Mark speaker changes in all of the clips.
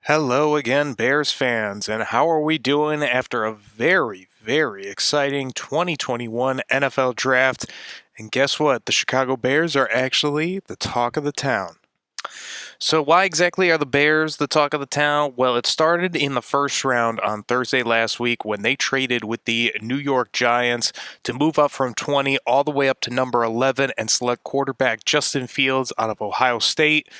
Speaker 1: Hello again, Bears fans, and how are we doing after a very exciting 2021 NFL draft? And guess what? The Chicago Bears are actually the talk of the town. So, why exactly are the Bears the talk of the town? Well, it started in the first round on Thursday last week when they traded with the New York Giants to move up from 20 all the way up to number 11 and select quarterback Justin Fields out of Ohio State.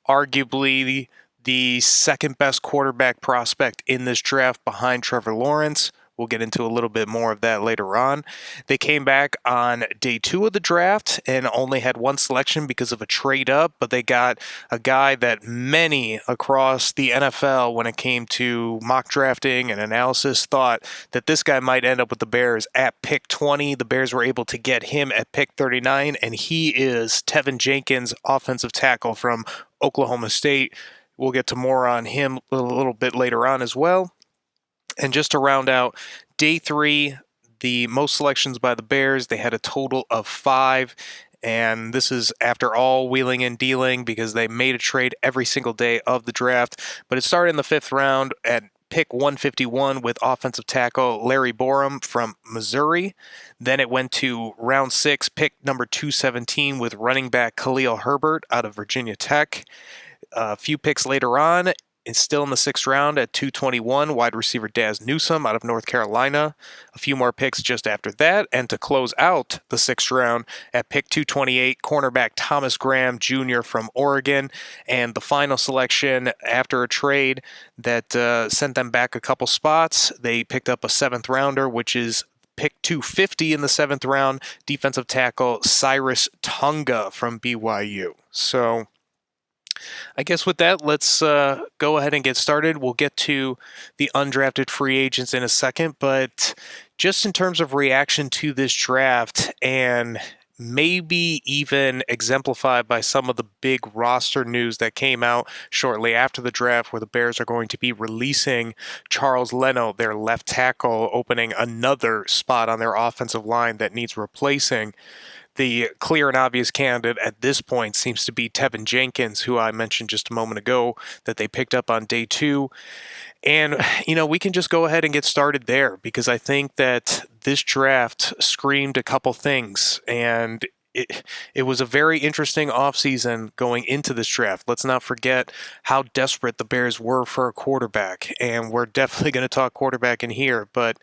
Speaker 1: Arguably the second best quarterback prospect in this draft behind Trevor Lawrence. We'll get into a little bit more of that later on. They came back on day 2 of the draft and only had one selection because of a trade up, but they got a guy that many across the NFL, when it came to mock drafting and analysis, thought that this guy might end up with the Bears at pick 20. The Bears were able to get him at pick 39, and he is Taven Jenkins, offensive tackle from Oklahoma State. We'll get to more on him a little bit later on as well. And just to round out day 3, the most selections by the Bears, they had a total of 5. And this is after all wheeling and dealing because they made a trade every single day of the draft. But it started in the 5th round at pick 151 with offensive tackle Larry Borom from Missouri. Then it went to round 6, pick number 217 with running back Khalil Herbert out of Virginia Tech. A few picks later on, it's still in the 6th round at 221, wide receiver Daz Newsome out of North Carolina. A few more picks just after that, and to close out the 6th round at pick 228, cornerback Thomas Graham Jr. from Oregon. And the final selection after a trade that sent them back a couple spots, they picked up a 7th rounder, which is pick 250 in the 7th round, defensive tackle Cyrus Tonga from BYU. So I guess with that, let's go ahead and get started. We'll get to the undrafted free agents in a second, but just in terms of reaction to this draft and maybe even exemplified by some of the big roster news that came out shortly after the draft, where the Bears are going to be releasing Charles Leno, their left tackle, opening another spot on their offensive line that needs replacing. The clear and obvious candidate at this point seems to be Taven Jenkins, who I mentioned just a moment ago that they picked up on day 2. And, we can just go ahead and get started there because I think that this draft screamed a couple things, and it was a very interesting offseason going into this draft. Let's not forget how desperate the Bears were for a quarterback, and we're definitely going to talk quarterback in here, but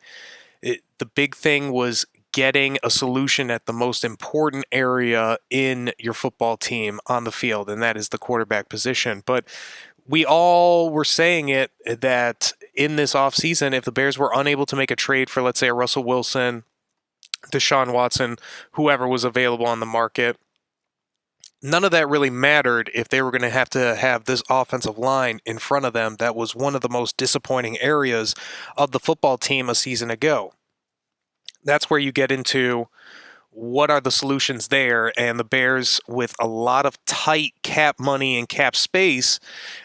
Speaker 1: the big thing was getting a solution at the most important area in your football team on the field, and that is the quarterback position. But we all were saying it that in this offseason, if the Bears were unable to make a trade for, let's say, a Russell Wilson, Deshaun Watson, whoever was available on the market, none of that really mattered if they were going to have this offensive line in front of them. That was one of the most disappointing areas of the football team a season ago. That's where you get into what are the solutions there, and the Bears, with a lot of tight cap money and cap space,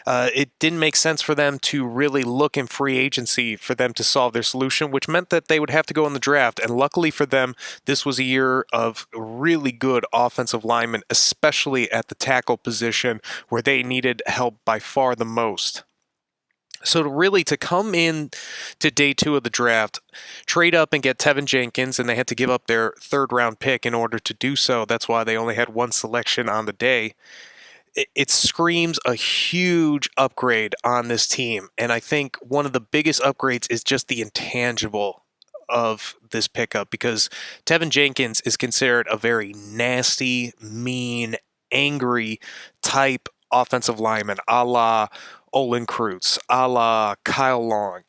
Speaker 1: it didn't make sense for them to really look in free agency for them to solve their solution, which meant that they would have to go in the draft. And luckily for them, this was a year of really good offensive linemen, especially at the tackle position where they needed help by far the most. So to come in to day 2 of the draft, trade up and get Taven Jenkins, and they had to give up their 3rd round pick in order to do so. That's why they only had one selection on the day. It screams a huge upgrade on this team. And I think one of the biggest upgrades is just the intangible of this pickup, because Taven Jenkins is considered a very nasty, mean, angry type offensive lineman, a la Olin Kreutz, a la Kyle Long.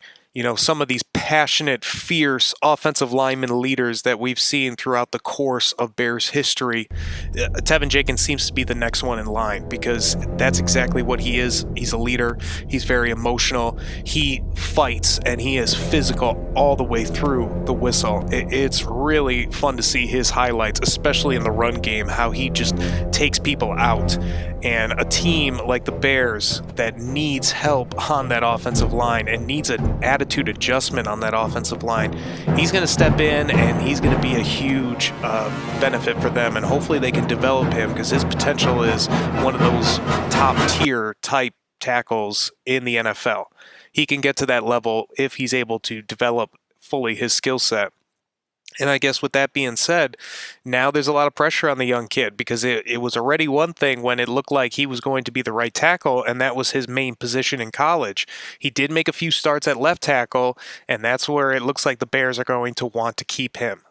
Speaker 1: Some of these passionate, fierce offensive lineman leaders that we've seen throughout the course of Bears history. Taven Jenkins seems to be the next one in line because that's exactly what he is. He's a leader. He's very emotional. He fights, and he is physical all the way through the whistle. It's really fun to see his highlights, especially in the run game, how he just takes people out. And a team like the Bears that needs help on that offensive line and needs an attitude adjustment on that offensive line, he's going to step in and he's going to be a huge benefit for them. And hopefully they can develop him because his potential is one of those top tier type tackles in the NFL. He can get to that level if he's able to develop fully his skill set. And I guess with that being said, now there's a lot of pressure on the young kid because it was already one thing when it looked like he was going to be the right tackle, and that was his main position in college. He did make a few starts at left tackle, and that's where it looks like the Bears are going to want to keep him.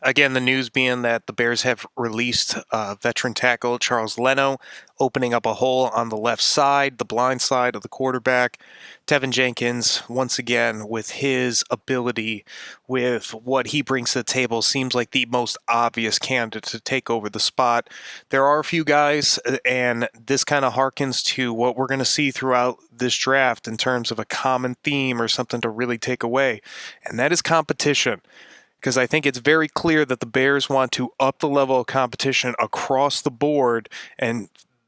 Speaker 1: Again, the news being that the Bears have released veteran tackle Charles Leno, opening up a hole on the left side, the blind side of the quarterback. Taven Jenkins, once again, with his ability, with what he brings to the table, seems like the most obvious candidate to take over the spot. There are a few guys, and this kind of harkens to what we're going to see throughout this draft in terms of a common theme or something to really take away, and that is competition. Because I think it's very clear that the Bears want to up the level of competition across the board and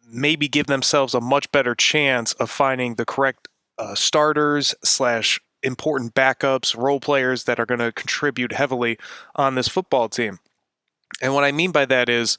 Speaker 1: maybe give themselves a much better chance of finding the correct starters / important backups, role players that are going to contribute heavily on this football team. And what I mean by that is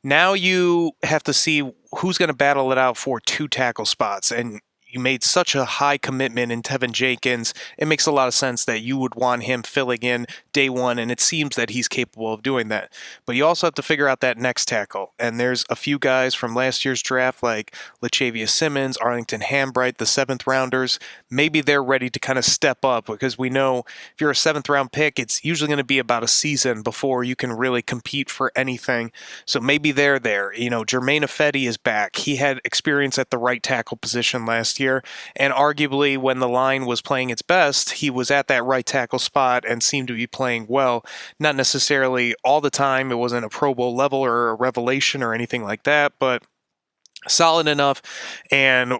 Speaker 1: now you have to see who's going to battle it out for 2 tackle spots. And you made such a high commitment in Taven Jenkins, it makes a lot of sense that you would want him filling in day one, and it seems that he's capable of doing that. But you also have to figure out that next tackle, and there's a few guys from last year's draft like Lachavious Simmons, Arlington Hambright, the 7th rounders. Maybe they're ready to kind of step up because we know if you're a 7th round pick, it's usually going to be about a season before you can really compete for anything. So maybe they're there. You know, Jermaine Ifedi is back. He had experience at the right tackle position last year. And arguably, when the line was playing its best, he was at that right tackle spot and seemed to be playing well. Not necessarily all the time. It wasn't a Pro Bowl level or a revelation or anything like that, but solid enough. And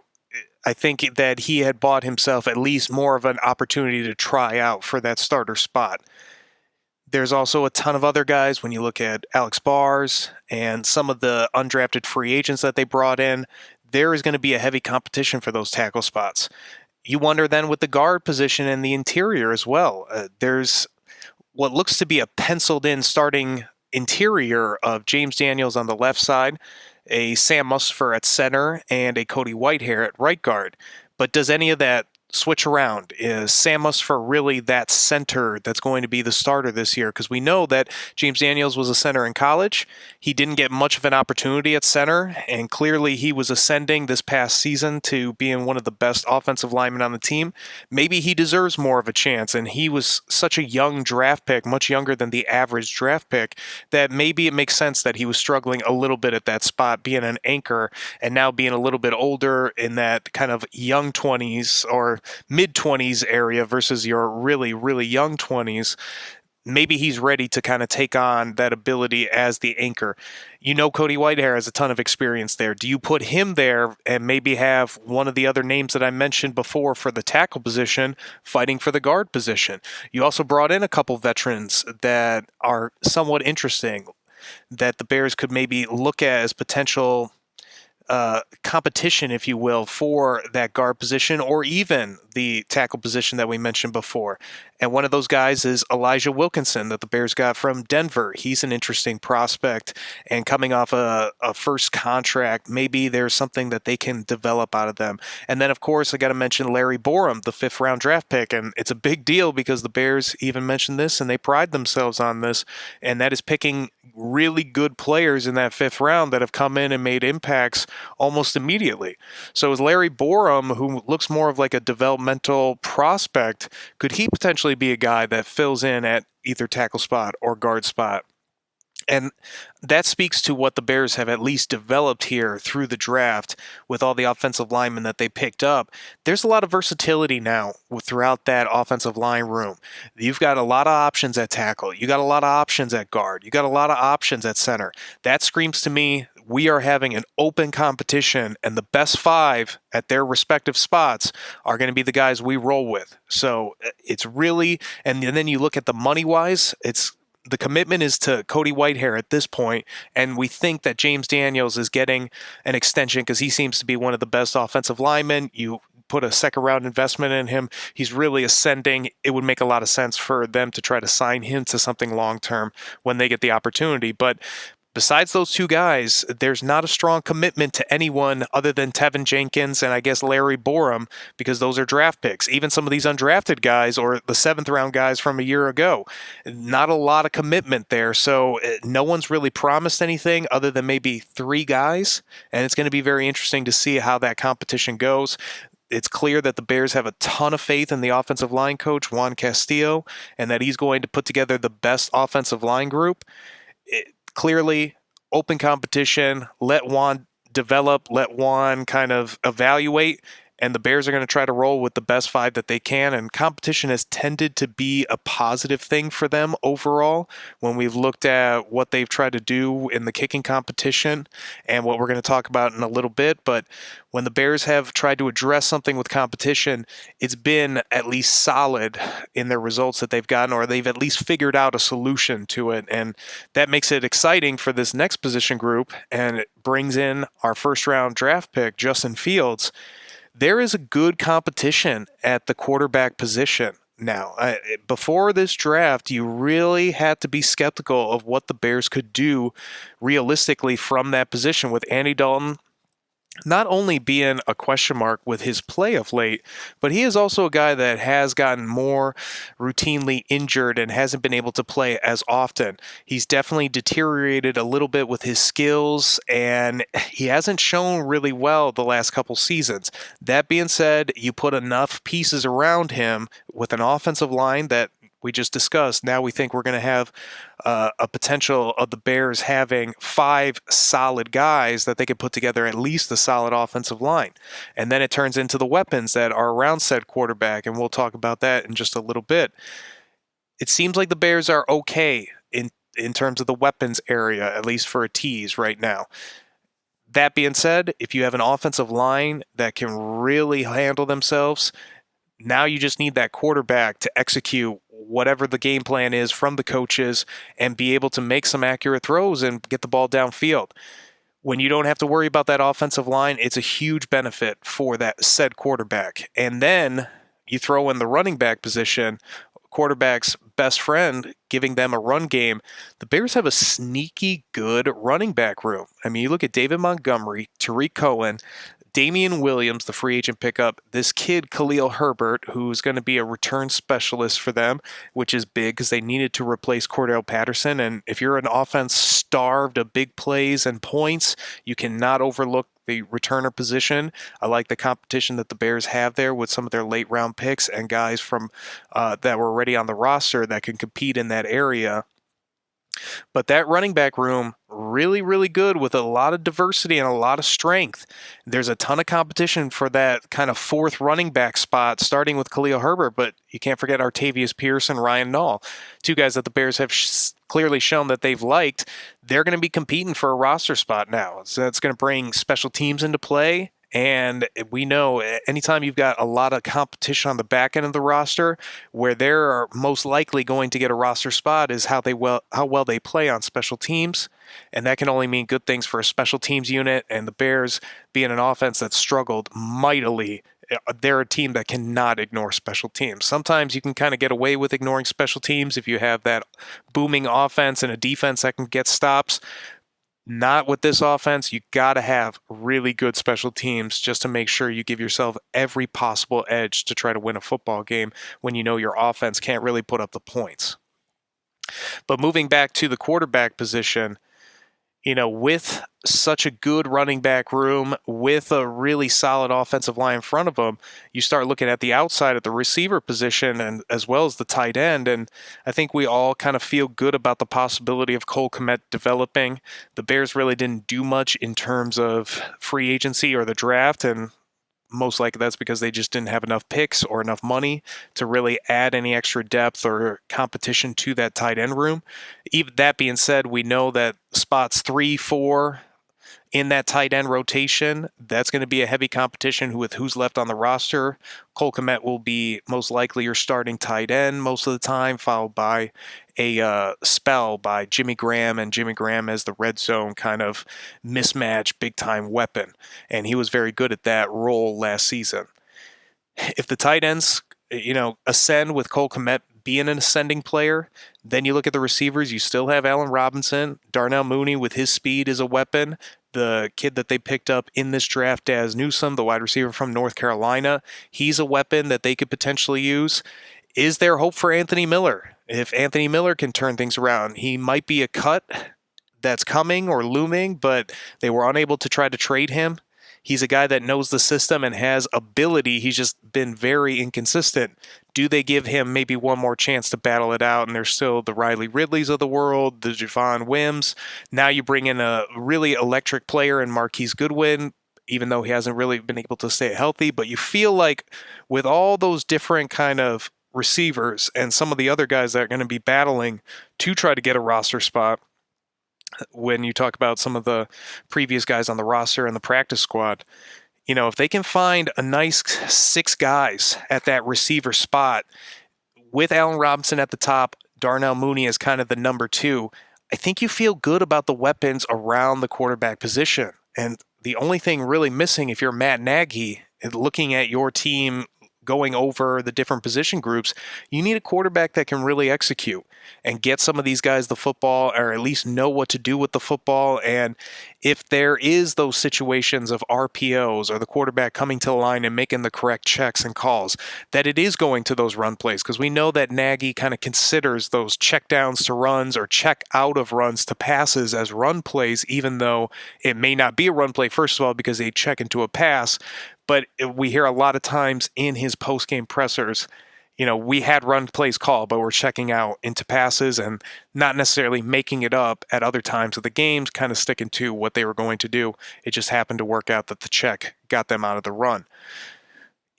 Speaker 1: I think that he had bought himself at least more of an opportunity to try out for that starter spot. There's also a ton of other guys when you look at Alex Bars and some of the undrafted free agents that they brought in. There is going to be a heavy competition for those tackle spots. You wonder then with the guard position and the interior as well. There's what looks to be a penciled-in starting interior of James Daniels on the left side, a Sam Mustipher at center, and a Cody Whitehair at right guard. But does any of that switch around? Is Sam Mustipher really that center that's going to be the starter this year? Because we know that James Daniels was a center in college. He didn't get much of an opportunity at center, and clearly he was ascending this past season to being one of the best offensive linemen on the team. Maybe he deserves more of a chance, and he was such a young draft pick, much younger than the average draft pick, that maybe it makes sense that he was struggling a little bit at that spot, being an anchor, and now being a little bit older in that kind of young 20s or mid-20s area versus your really, really young 20s, maybe he's ready to kind of take on that ability as the anchor. You know, Cody Whitehair has a ton of experience there. Do you put him there and maybe have one of the other names that I mentioned before for the tackle position fighting for the guard position? You also brought in a couple veterans that are somewhat interesting that the Bears could maybe look at as potential competition, if you will, for that guard position or even the tackle position that we mentioned before. And one of those guys is Elijah Wilkinson that the Bears got from Denver. He's an interesting prospect, and coming off a first contract, maybe there's something that they can develop out of them. And then, of course, I got to mention Larry Borum, the 5th round draft pick, and it's a big deal because the Bears even mentioned this and they pride themselves on this, and that is picking really good players in that 5th round that have come in and made impacts almost immediately. So is Larry Borum, who looks more of like a developmental prospect, could he potentially be a guy that fills in at either tackle spot or guard spot? And that speaks to what the Bears have at least developed here through the draft with all the offensive linemen that they picked up. There's a lot of versatility now throughout that offensive line room. You've got a lot of options at tackle. You got a lot of options at guard. You got a lot of options at center. That screams to me we are having an open competition, and the best 5 at their respective spots are going to be the guys we roll with. So it's really, and then you look at the money-wise, the commitment is to Cody Whitehair at this point, and we think that James Daniels is getting an extension because he seems to be one of the best offensive linemen. You put a 2nd-round investment in him. He's really ascending. It would make a lot of sense for them to try to sign him to something long-term when they get the opportunity. But Besides those two guys, there's not a strong commitment to anyone other than Taven Jenkins and I guess Larry Borum, because those are draft picks. Even some of these undrafted guys or the 7th-round guys from a year ago, not a lot of commitment there. So no one's really promised anything other than maybe 3 guys, and it's going to be very interesting to see how that competition goes. It's clear that the Bears have a ton of faith in the offensive line coach, Juan Castillo, and that he's going to put together the best offensive line group. Clearly, open competition, let Juan develop, let Juan kind of evaluate, and the Bears are going to try to roll with the best 5 that they can, and competition has tended to be a positive thing for them overall when we've looked at what they've tried to do in the kicking competition and what we're going to talk about in a little bit. But when the Bears have tried to address something with competition, it's been at least solid in their results that they've gotten, or they've at least figured out a solution to it, and that makes it exciting for this next position group, and it brings in our first-round draft pick, Justin Fields. There is a good competition at the quarterback position now. Before this draft, you really had to be skeptical of what the Bears could do realistically from that position, with Andy Dalton not only being a question mark with his play of late, but he is also a guy that has gotten more routinely injured and hasn't been able to play as often. He's definitely deteriorated a little bit with his skills, and he hasn't shown really well the last couple seasons. That being said, you put enough pieces around him with an offensive line that we just discussed. Now we think we're going to have a potential of the Bears having 5 solid guys that they can put together at least a solid offensive line. And then it turns into the weapons that are around said quarterback, and we'll talk about that in just a little bit. It seems like the Bears are okay in terms of the weapons area, at least for a tease right now. That being said, if you have an offensive line that can really handle themselves, now you just need that quarterback to execute whatever the game plan is from the coaches and be able to make some accurate throws and get the ball downfield. When you don't have to worry about that offensive line, it's a huge benefit for that said quarterback. And then you throw in the running back position, quarterback's best friend, giving them a run game. The Bears have a sneaky good running back room. I mean, you look at David Montgomery, Tariq Cohen, Damian Williams, the free agent pickup, this kid Khalil Herbert, who's going to be a return specialist for them, which is big because they needed to replace Cordell Patterson. And if you're an offense starved of big plays and points, you cannot overlook the returner position. I like the competition that the Bears have there with some of their late round picks and guys from that were already on the roster that can compete in that area. But that running back room, really, really good with a lot of diversity and a lot of strength. There's a ton of competition for that kind of 4th running back spot, starting with Khalil Herbert, but you can't forget Artavius Pierce and Ryan Nall, 2 guys that the Bears have clearly shown that they've liked. They're going to be competing for a roster spot now. So that's going to bring special teams into play. And we know anytime you've got a lot of competition on the back end of the roster, where they're most likely going to get a roster spot is how well they play on special teams. And that can only mean good things for a special teams unit. And the Bears, being an offense that struggled mightily, they're a team that cannot ignore special teams. Sometimes you can kind of get away with ignoring special teams if you have that booming offense and a defense that can get stops. Not with this offense. You got to have really good special teams just to make sure you give yourself every possible edge to try to win a football game when you know your offense can't really put up the points. But moving back to the quarterback position, with such a good running back room, with a really solid offensive line in front of them, you start looking at the outside of the receiver position and as well as the tight end. And I think we all kind of feel good about the possibility of Cole Kmet developing. The Bears really didn't do much in terms of free agency or the draft, and most likely that's because they just didn't have enough picks or enough money to really add any extra depth or competition to that tight end room. Even that being said, we know that spots 3, 4 in that tight end rotation, that's going to be a heavy competition with who's left on the roster. Cole Kmet will be most likely your starting tight end most of the time, followed by a spell by Jimmy Graham, and Jimmy Graham as the red zone kind of mismatch big-time weapon. And he was very good at that role last season. If the tight ends, ascend with Cole Kmet being an ascending player. Then you look at the receivers, you still have Allen Robinson. Darnell Mooney with his speed is a weapon. The kid that they picked up in this draft, Daz Newsome, the wide receiver from North Carolina, he's a weapon that they could potentially use. Is there hope for Anthony Miller? If Anthony Miller can turn things around, he might be a cut that's coming or looming, but they were unable to try to trade him. He's a guy that knows the system and has ability. He's just been very inconsistent. Do they give him maybe one more chance to battle it out? And there's still the Riley Ridleys of the world, the Javon Wims. Now you bring in a really electric player in Marquise Goodwin, even though he hasn't really been able to stay healthy. But you feel like with all those different kind of receivers and some of the other guys that are going to be battling to try to get a roster spot, when you talk about some of the previous guys on the roster and the practice squad, if they can find a nice 6 guys at that receiver spot with Allen Robinson at the top, Darnell Mooney as kind of the number 2, I think you feel good about the weapons around the quarterback position. And the only thing really missing if you're Matt Nagy and looking at your team going over the different position groups, you need a quarterback that can really execute and get some of these guys the football, or at least know what to do with the football. And if there is those situations of RPOs or the quarterback coming to the line and making the correct checks and calls, that it is going to those run plays, because we know that Nagy kind of considers those check downs to runs or check out of runs to passes as run plays, even though it may not be a run play, first of all, because they check into a pass. But we hear a lot of times in his post-game pressers, we had run plays called, but we're checking out into passes and not necessarily making it up at other times of the games, kind of sticking to what they were going to do. It just happened to work out that the check got them out of the run.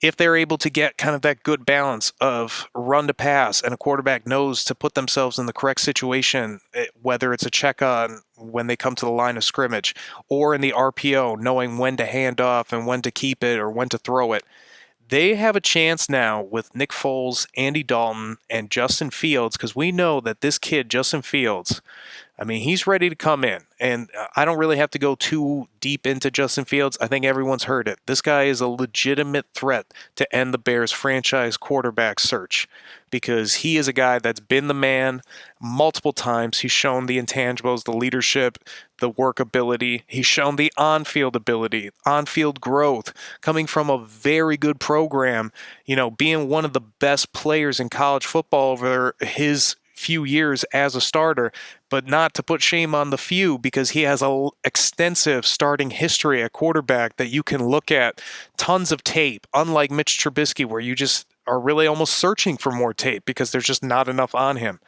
Speaker 1: If they're able to get kind of that good balance of run to pass and a quarterback knows to put themselves in the correct situation, whether it's a check on when they come to the line of scrimmage or in the RPO, knowing when to hand off and when to keep it or when to throw it, they have a chance now with Nick Foles, Andy Dalton, and Justin Fields, because we know that this kid, Justin Fields, he's ready to come in. And I don't really have to go too deep into Justin Fields. I think everyone's heard it. This guy is a legitimate threat to end the Bears franchise quarterback search, because he is a guy that's been the man multiple times. He's shown the intangibles, the leadership, the workability. He's shown the on-field ability, on-field growth, coming from a very good program, being one of the best players in college football over his few years as a starter, but not to put shame on the few, because he has an extensive starting history at quarterback that you can look at, tons of tape, unlike Mitch Trubisky, where you just are really almost searching for more tape because there's just not enough on him.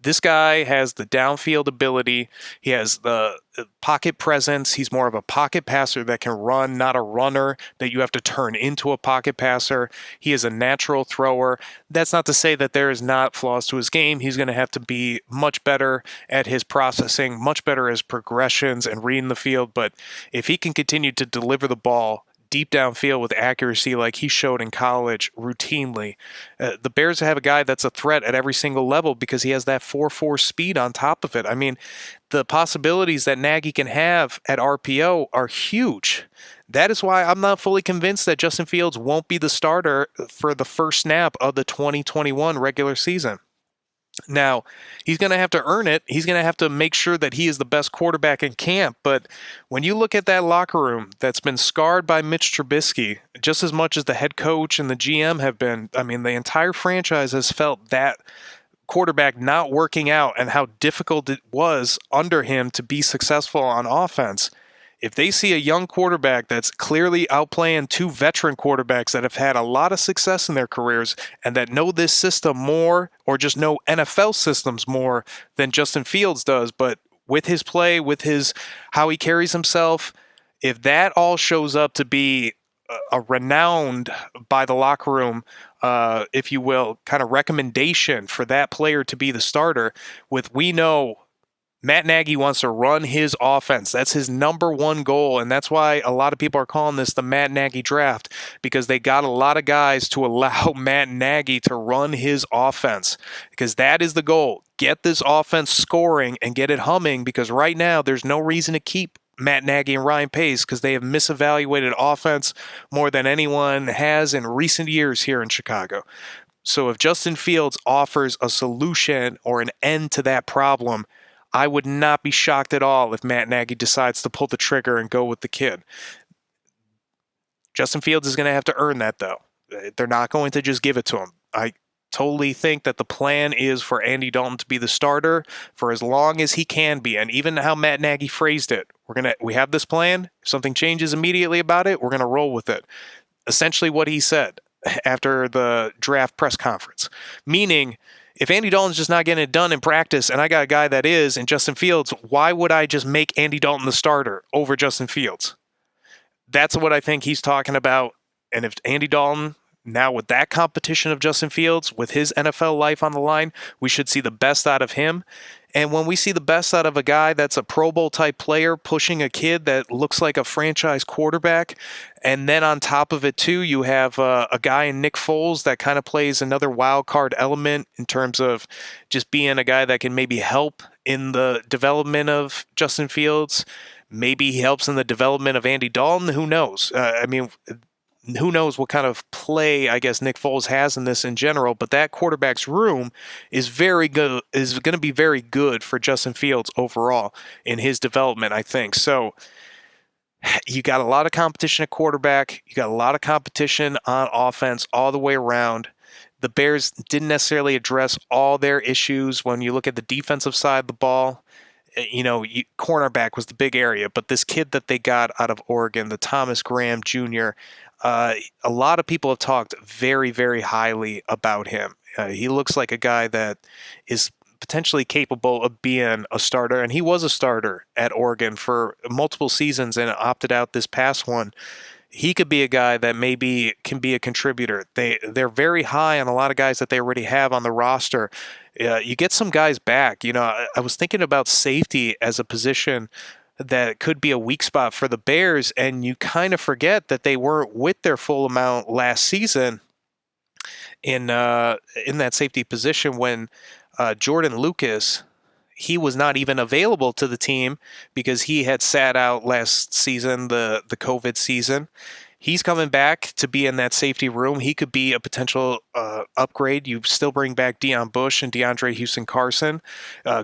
Speaker 1: This guy has the downfield ability. He has the pocket presence. He's more of a pocket passer that can run, not a runner that you have to turn into a pocket passer. He is a natural thrower. That's not to say that there is not flaws to his game. He's going to have to be much better at his processing, much better as progressions and reading the field. But if he can continue to deliver the ball deep downfield with accuracy like he showed in college routinely, the Bears have a guy that's a threat at every single level, because he has that 4.4 speed on top of it. The possibilities that Nagy can have at RPO are huge. That is why I'm not fully convinced that Justin Fields won't be the starter for the first snap of the 2021 regular season. Now, he's going to have to earn it. He's going to have to make sure that he is the best quarterback in camp. But when you look at that locker room that's been scarred by Mitch Trubisky, just as much as the head coach and the GM have been, the entire franchise has felt that quarterback not working out and how difficult it was under him to be successful on offense. If they see a young quarterback that's clearly outplaying 2 veteran quarterbacks that have had a lot of success in their careers and that know this system more, or just know NFL systems more than Justin Fields does, but with his play, with how he carries himself, if that all shows up to be a renowned by the locker room, if you will, kind of recommendation for that player to be the starter, we know Matt Nagy wants to run his offense. That's his number one goal, and that's why a lot of people are calling this the Matt Nagy draft, because they got a lot of guys to allow Matt Nagy to run his offense, because that is the goal. Get this offense scoring and get it humming, because right now there's no reason to keep Matt Nagy and Ryan Pace, because they have misevaluated offense more than anyone has in recent years here in Chicago. So if Justin Fields offers a solution or an end to that problem, I would not be shocked at all if Matt Nagy decides to pull the trigger and go with the kid. Justin Fields is going to have to earn that, though. They're not going to just give it to him. I totally think that the plan is for Andy Dalton to be the starter for as long as he can be. And even how Matt Nagy phrased it, we have this plan. If something changes immediately about it, we're going to roll with it. Essentially what he said after the draft press conference. Meaning, if Andy Dalton's just not getting it done in practice and I got a guy that is in Justin Fields, why would I just make Andy Dalton the starter over Justin Fields? That's what I think he's talking about. And if Andy Dalton, now with that competition of Justin Fields, with his NFL life on the line, we should see the best out of him. And when we see the best out of a guy that's a Pro Bowl type player pushing a kid that looks like a franchise quarterback, and then on top of it too, you have a guy in Nick Foles that kind of plays another wild card element in terms of just being a guy that can maybe help in the development of Justin Fields. Maybe he helps in the development of Andy Dalton. Who knows? Who knows what kind of play I guess Nick Foles has in this in general, but that quarterback's room is very good, is going to be very good for Justin Fields overall in his development, I think. So you got a lot of competition at quarterback. You got a lot of competition on offense all the way around. The Bears didn't necessarily address all their issues when you look at the defensive side of the ball. Cornerback was the big area, but this kid that they got out of Oregon, the Thomas Graham Jr., a lot of people have talked very, very highly about him. He looks like a guy that is potentially capable of being a starter, and he was a starter at Oregon for multiple seasons and opted out this past one. He could be a guy that maybe can be a contributor. They're very high on a lot of guys that they already have on the roster. You get some guys back. I was thinking about safety as a position that could be a weak spot for the Bears, and you kind of forget that they weren't with their full amount last season in that safety position when Jordan Lucas, he was not even available to the team because he had sat out last season, the COVID season. He's coming back to be in that safety room. He could be a potential upgrade. You still bring back Deion Bush and DeAndre Houston-Carson.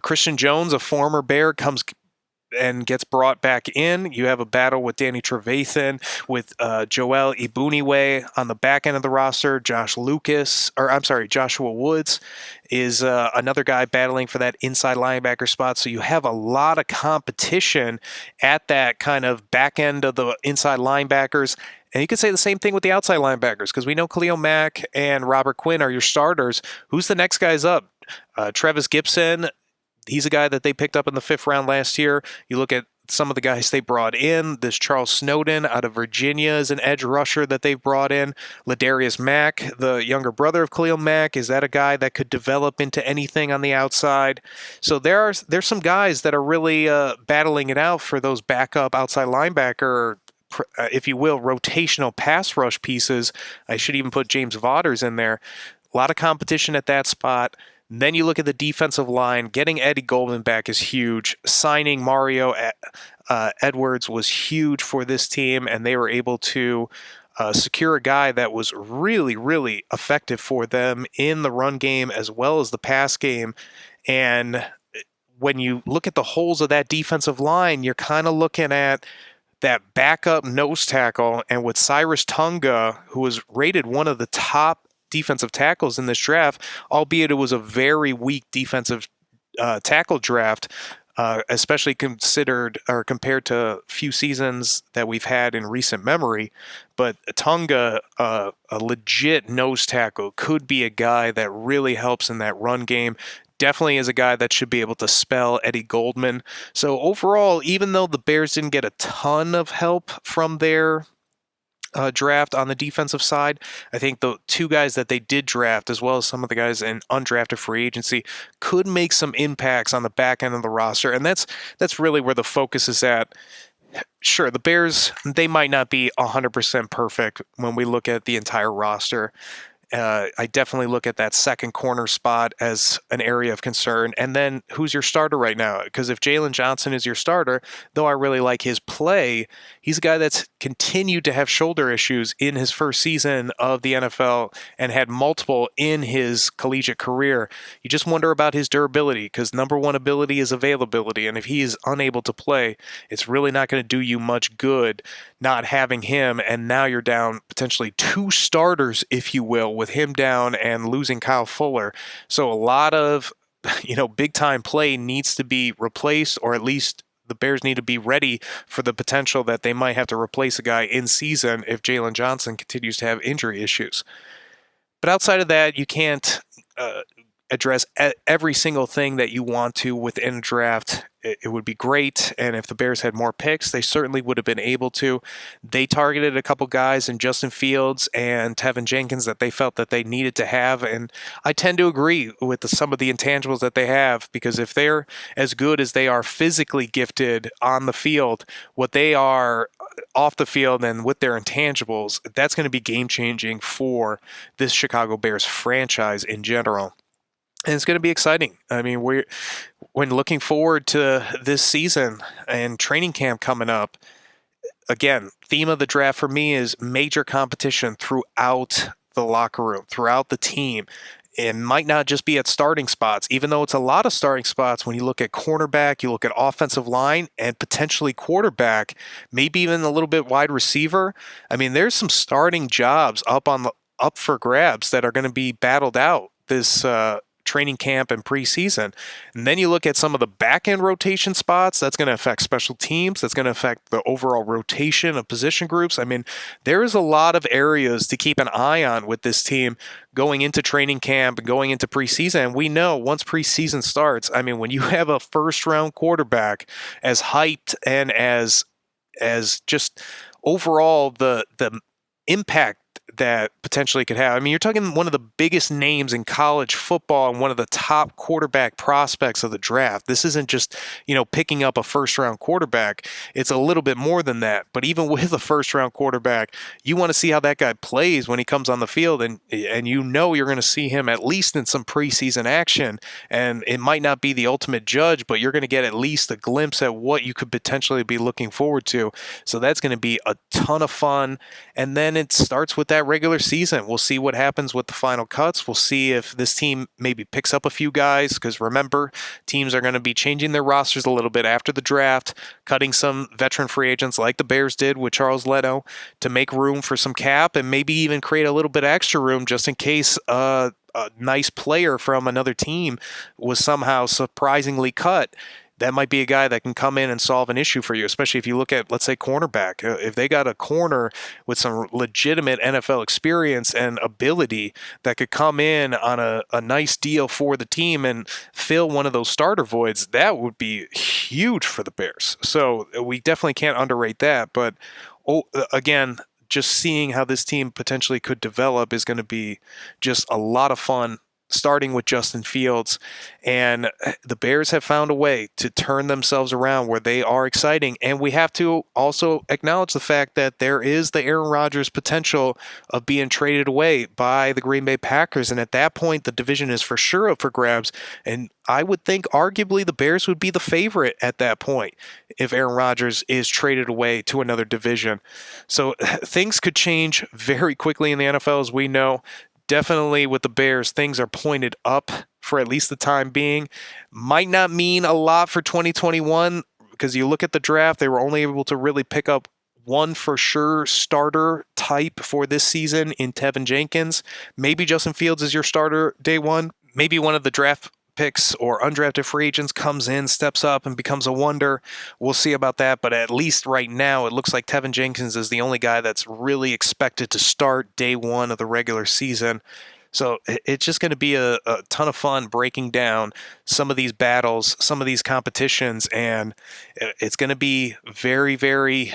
Speaker 1: Christian Jones, a former Bear, comes and gets brought back in. You have a battle with Danny Trevathan, with Joel Ibuniwe on the back end of the roster. Joshua Woods is another guy battling for that inside linebacker spot. So you have a lot of competition at that kind of back end of the inside linebackers. And you could say the same thing with the outside linebackers, because we know Khalil Mack and Robert Quinn are your starters. Who's the next guys up? Travis Gibson, he's a guy that they picked up in the 5th round last year. You look at some of the guys they brought in. This Charles Snowden out of Virginia is an edge rusher that they've brought in. Ladarius Mack, the younger brother of Khalil Mack, is that a guy that could develop into anything on the outside? So there's some guys that are really battling it out for those backup outside linebacker, if you will, rotational pass rush pieces. I should even put James Vaughters in there. A lot of competition at that spot. Then you look at the defensive line. Getting Eddie Goldman back is huge. Signing Mario Edwards was huge for this team, and they were able to secure a guy that was really, really effective for them in the run game as well as the pass game. And when you look at the holes of that defensive line, you're kind of looking at that backup nose tackle, and with Cyrus Tunga, who was rated one of the top defensive tackles in this draft, albeit it was a very weak defensive tackle draft, especially considered or compared to a few seasons that we've had in recent memory. But Tunga, a legit nose tackle, could be a guy that really helps in that run game. Definitely is a guy that should be able to spell Eddie Goldman. So overall, even though the Bears didn't get a ton of help from their draft on the defensive side, I think the two guys that they did draft, as well as some of the guys in undrafted free agency, could make some impacts on the back end of the roster. And that's really where the focus is at. Sure, the Bears, they might not be 100% perfect when we look at the entire roster. I definitely look at that second corner spot as an area of concern. And then who's your starter right now? Because if Jalen Johnson is your starter, though I really like his play, he's a guy that's continued to have shoulder issues in his first season of the NFL and had multiple in his collegiate career. You just wonder about his durability, because number one ability is availability. And if he is unable to play, it's really not going to do you much good not having him. And now you're down potentially two starters, if you will, with him down and losing Kyle Fuller. So a lot of, big time play needs to be replaced, or at least the Bears need to be ready for the potential that they might have to replace a guy in season if Jalen Johnson continues to have injury issues. But outside of that, you can't address every single thing that you want to within a draft. It would be great, and if the Bears had more picks, they certainly would have been able to. They targeted a couple guys in Justin Fields and Taven Jenkins that they felt that they needed to have, and I tend to agree with some of the intangibles that they have, because if they're as good as they are physically gifted on the field, what they are off the field and with their intangibles, that's going to be game-changing for this Chicago Bears franchise in general. And it's going to be exciting. I mean, when looking forward to this season and training camp coming up, again, theme of the draft for me is major competition throughout the locker room, throughout the team. It might not just be at starting spots, even though it's a lot of starting spots. When you look at cornerback, you look at offensive line, and potentially quarterback, maybe even a little bit wide receiver. I mean, there's some starting jobs up for grabs that are going to be battled out this training camp and preseason. And then you look at some of the back end rotation spots. That's going to affect special teams. That's going to affect the overall rotation of position groups. I mean, there is a lot of areas to keep an eye on with this team going into training camp and going into preseason. And we know once preseason starts, I mean, when you have a first round quarterback as hyped and as just overall the impact that potentially could have. I mean, you're talking one of the biggest names in college football and one of the top quarterback prospects of the draft. This isn't just, picking up a first-round quarterback. It's a little bit more than that. But even with a first-round quarterback, you want to see how that guy plays when he comes on the field, and you're going to see him at least in some preseason action. And it might not be the ultimate judge, but you're going to get at least a glimpse at what you could potentially be looking forward to. So that's going to be a ton of fun. And then it starts with that regular season. We'll see what happens with the final cuts. We'll see if this team maybe picks up a few guys, because remember, teams are going to be changing their rosters a little bit after the draft, cutting some veteran free agents like the Bears did with Charles Leno to make room for some cap and maybe even create a little bit of extra room just in case a nice player from another team was somehow surprisingly cut. That might be a guy that can come in and solve an issue for you, especially if you look at, let's say, cornerback. If they got a corner with some legitimate NFL experience and ability that could come in on a nice deal for the team and fill one of those starter voids, that would be huge for the Bears. So we definitely can't underrate that. But again, just seeing how this team potentially could develop is going to be just a lot of fun, starting with Justin Fields. And the Bears have found a way to turn themselves around where they are exciting. And we have to also acknowledge the fact that there is the Aaron Rodgers potential of being traded away by the Green Bay Packers. And at that point, the division is for sure up for grabs. And I would think arguably the Bears would be the favorite at that point if Aaron Rodgers is traded away to another division. So things could change very quickly in the NFL, as we know. Definitely with the Bears, things are pointed up for at least the time being. Might not mean a lot for 2021, because you look at the draft, they were only able to really pick up one for sure starter type for this season in Taven Jenkins. Maybe Justin Fields is your starter day one. Maybe one of the draft picks or undrafted free agents comes in, steps up, and becomes a wonder. We'll see about that, but at least right now, it looks like Taven Jenkins is the only guy that's really expected to start day one of the regular season. So it's just going to be a ton of fun breaking down some of these battles, some of these competitions, and it's going to be very, very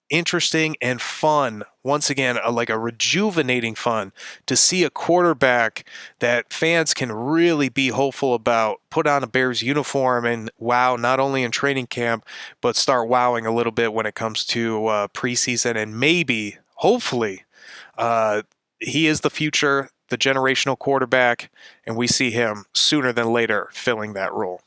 Speaker 1: interesting and fun. Once again, like a rejuvenating fun to see a quarterback that fans can really be hopeful about put on a Bears uniform and wow, not only in training camp, but start wowing a little bit when it comes to preseason. And maybe, hopefully, he is the future. the generational quarterback, and we see him sooner than later filling that role.